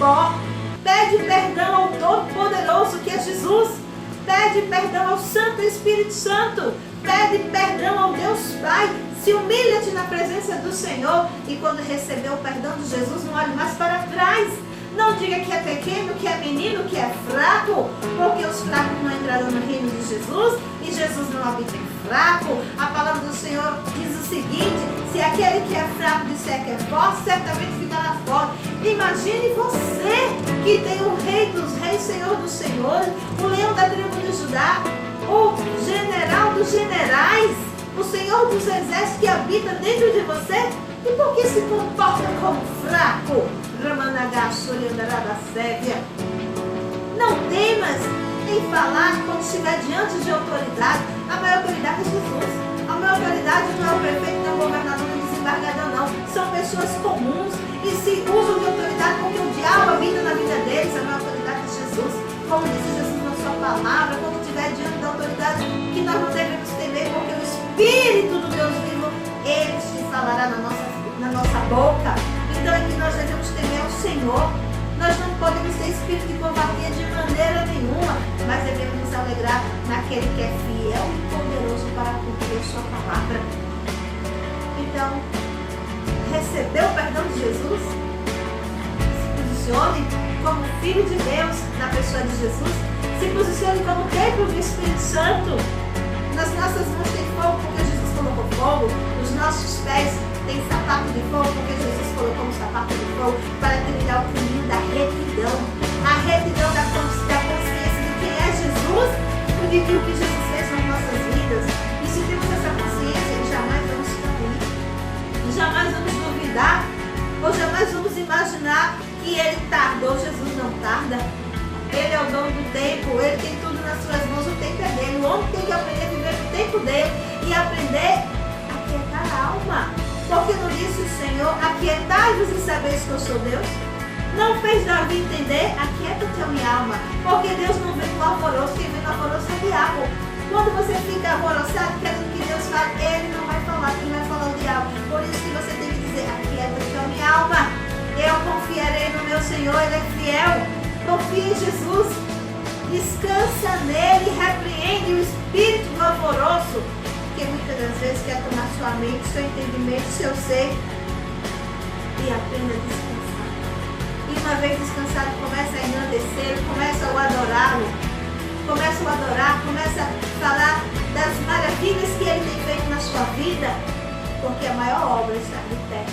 pó. Pede perdão ao Todo-Poderoso, que é Jesus. Pede perdão ao Santo Espírito Santo. Pede perdão ao Deus Pai. Se humilha-te na presença do Senhor. E quando receber o perdão de Jesus, não olhe mais para trás. Não diga que é pequeno, que é menino, que é fraco, porque os fracos não entrarão no reino de Jesus e Jesus não habita em fraco. A palavra do Senhor diz o seguinte: se aquele que é fraco disser que é forte, certamente ficará forte. Imagine você que tem o Rei dos Reis, Senhor dos Senhores, o leão da tribo de Judá, o general dos generais, o Senhor dos exércitos que habita dentro de você. E por que se comporta como fraco? Não temas em falar quando estiver diante de autoridade. A maior autoridade é Jesus. A maior autoridade não é o prefeito, não é o governador, não é o desembargador, não. São pessoas comuns e se usam de autoridade porque o diabo habita na vida deles. A maior autoridade é Jesus. Como disse Jesus na sua palavra, quando estiver diante da autoridade, que nós não devemos temer, porque o Espírito do Deus vivo, ele te falará na nossa boca. Então é que nós devemos temer ao Senhor. Nós não podemos ter espírito de covardia de maneira nenhuma, mas devemos nos alegrar naquele que é fiel e poderoso para cumprir sua palavra. Então, recebeu o perdão de Jesus? Se posicione como filho de Deus na pessoa de Jesus. Se posicione como templo do Espírito Santo. Nas nossas mãos tem fogo porque Jesus colocou fogo. Nos nossos pés tem sapato de fogo, porque Jesus colocou um sapato de fogo para trilhar o caminho da retidão. A retidão da consciência de quem é Jesus e de o que Jesus fez nas nossas vidas. E se temos essa consciência, jamais vamos cair. Jamais vamos duvidar, ou jamais vamos imaginar que ele tardou. Jesus não tarda. Ele é o dono do tempo, ele tem tudo nas suas mãos, o tempo é dele. O homem tem que aprender a viver no tempo dele e aprender a quietar a alma. Porque não disse o Senhor: aquietai-vos e sabeis que eu sou Deus? Não fez Davi entender: aquieta-te a minha alma. Porque Deus não vem com alvoroço, quem vem no alvoroço é o diabo. Quando você fica alvoroçado, querendo que Deus fale, ele não vai falar, quem vai falar é o diabo. Por isso que você tem que dizer: aquieta-te a minha alma. Eu confiarei no meu Senhor, ele é fiel. Confia em Jesus. Descansa nele e repreende o espírito do alvoroço, que muitas das vezes quer tomar sua mente, seu entendimento, seu ser, e aprenda a descansar. E uma vez descansado, começa a engrandecer, começa a adorá-lo, começa a adorar, começa a falar das maravilhas que ele tem feito na sua vida, porque a maior obra está de pé.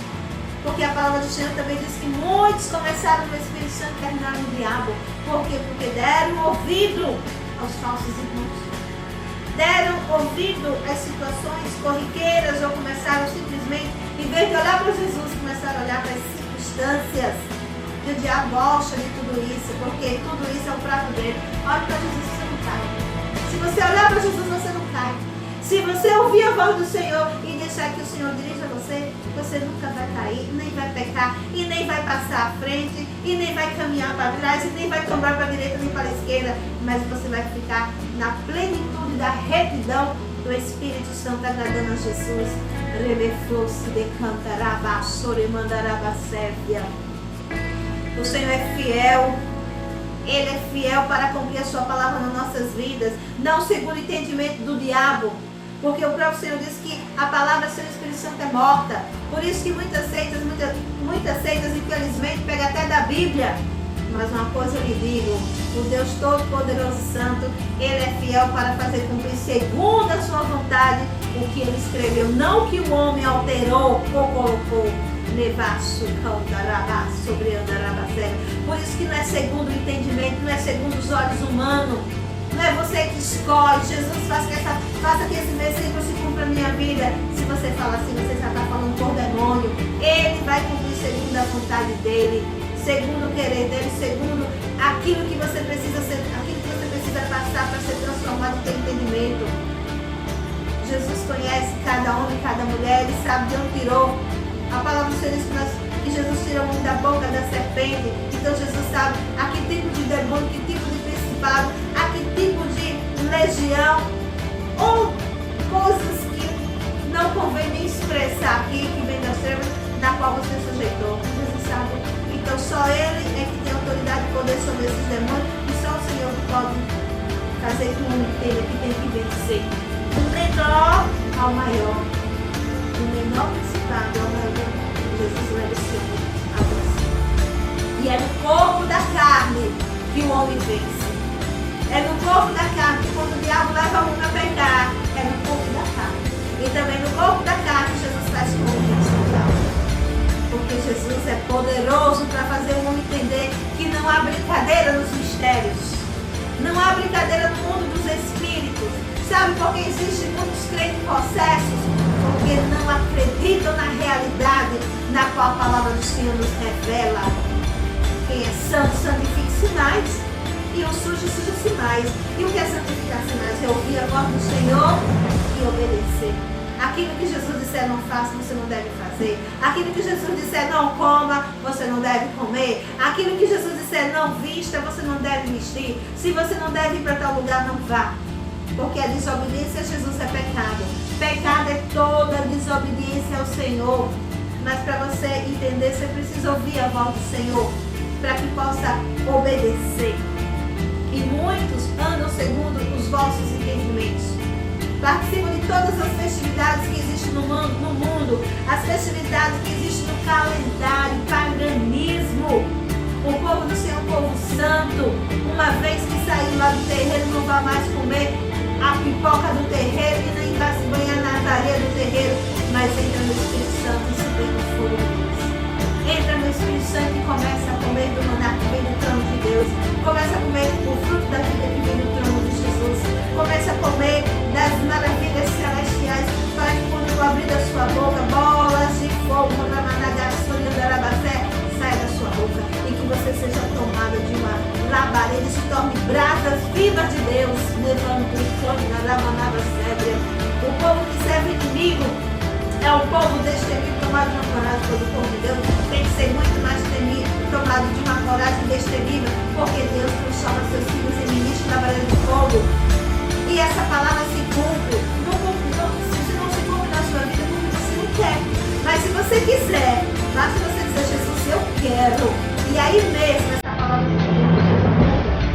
Porque a palavra do Senhor também diz que muitos começaram no Espírito Santo e terminaram no diabo. Por quê? Porque deram ouvido aos falsos irmãos. Deram ouvido às situações corriqueiras ou começaram simplesmente, em vez de olhar para Jesus, começaram a olhar para as circunstâncias. E o diabo gosta de tudo isso, porque tudo isso é o prato dele. Olhe para Jesus, você não cai. Se você olhar para Jesus, você não cai. Se você ouvir a voz do Senhor e deixar que o Senhor dirija você, você nunca vai cair, nem vai pecar, e nem vai passar à frente, e nem vai caminhar para trás, e nem vai tombar para a direita nem para a esquerda, mas você vai ficar na plenitude da retidão do Espírito Santo, agradando a Jesus. O Senhor é fiel. Ele é fiel para cumprir a sua palavra nas nossas vidas, não segundo o entendimento do diabo. Porque o próprio Senhor diz que a palavra do Espírito Santo é morta. Por isso que muitas seitas, infelizmente, pegam até da Bíblia. Mas uma coisa eu lhe digo: o Deus Todo-Poderoso e Santo, Ele é fiel para fazer cumprir segundo a sua vontade o que Ele escreveu. Não que o homem alterou ou colocou. Por isso que não é segundo o entendimento, não é segundo os olhos humanos. Não é você que escolhe. Jesus faça que esse versículo se cumpra na minha vida. Se você fala assim, você já está falando por demônio. Ele vai cumprir segundo a vontade dele, segundo o querer dele, segundo aquilo que você precisa ser, aquilo que você precisa passar para ser transformado em teu entendimento. Jesus conhece cada homem, cada mulher, ele sabe de onde tirou. A palavra do Senhor diz que Jesus tirou um da boca da serpente. Então Jesus sabe a que tipo de demônio, que tipo de principado, a que tipo de legião, ou coisas que não convém nem expressar aqui, que vem das trevas, da qual você sujeitou. Jesus sabe. Então só Ele é que tem autoridade ao maior, do menor principado ao maior. Jesus leva esse homem a você. E é no corpo da carne que o homem vence. É no corpo da carne que quando o diabo leva o homem a pecar, é no corpo da carne. E também no corpo da carne Jesus faz com o homem espiritual. Porque Jesus é poderoso para fazer o homem entender que não há brincadeira nos mistérios. Não há brincadeira no mundo dos espíritos. Sabe por que existem muitos crentes possessos? Porque não acreditam na realidade na qual a palavra do Senhor nos revela. Quem é santo, santifique-se mais. E o sujo, suja-se mais. E o que é santificar-se mais? É ouvir a voz do Senhor e obedecer. Aquilo que Jesus disser não faça, você não deve fazer. Aquilo que Jesus disser não coma, você não deve comer. Aquilo que Jesus disser não vista, você não deve vestir. Se você não deve ir para tal lugar, não vá. Porque a desobediência a Jesus é pecado. Pecado é toda desobediência ao Senhor. Mas para você entender, você precisa ouvir a voz do Senhor, para que possa obedecer. E muitos andam segundo os vossos entendimentos. Participam de todas as festividades que existem no mundo, as festividades que existem no calendário, paganismo. O povo do Senhor é um povo santo. Uma vez que saiu lá do terreiro, não vai mais comer a pipoca do terreiro e nem vai se banhar na areia do terreiro, mas entra no Espírito Santo e se vê no fogo de Deus. Entra no Espírito Santo e começa a comer do maná que vem do trono de Deus. Começa a comer o fruto da vida que vem do trono de Jesus. Começa a comer das maravilhas celestiais, para que quando eu abrir da sua boca, bolas de fogo, saia da sua boca e que você seja tomada de uma labareda e se torne brasas vivas de Deus, levando o fogo na lamanava cérebro. O povo que serve o inimigo é o povo destemido, tomado de uma coragem pelo povo de Deus. Tem que ser muito mais temido, tomado de uma coragem destemível, porque Deus transforma seus filhos em ministros da labareda de fogo. E essa palavra se cumpre. Se não se cumpre na sua vida, porque você não quer. Mas se você quiser, basta você dizer, Jesus, eu quero. E aí mesmo, essa palavra se cumpre.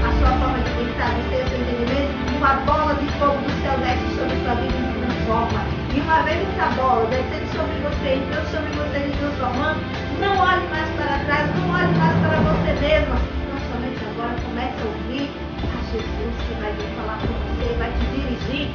A sua forma de pensar, de ter seu entendimento, uma bola de fogo do céu desce sobre sua vida e se transforma. E uma vez essa bola descendo sobre você, entrando sobre você e transformando, não olhe mais para trás, não olhe mais para você mesma. Não somente agora, comece a ouvir a Jesus que vai vir falar com você, vai te dirigir.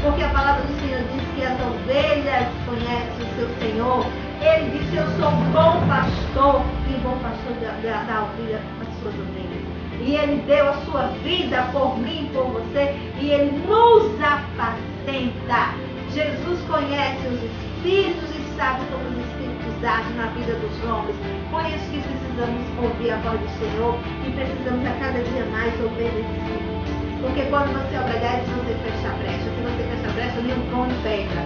Porque a palavra do Senhor diz que as ovelhas conhecem o seu Senhor. Ele disse, eu sou um bom pastor, e bom pastor da ovelha as suas ovelhas. E ele deu a sua vida por mim, por você, e ele nos apacenta. Jesus conhece os espíritos e sabe como os espíritos agem na vida dos homens. Por isso que precisamos ouvir a voz do Senhor e precisamos a cada dia mais obedecer. Porque quando você obedece, você fecha a brecha. Se você fecha a brecha, nenhum cão pega.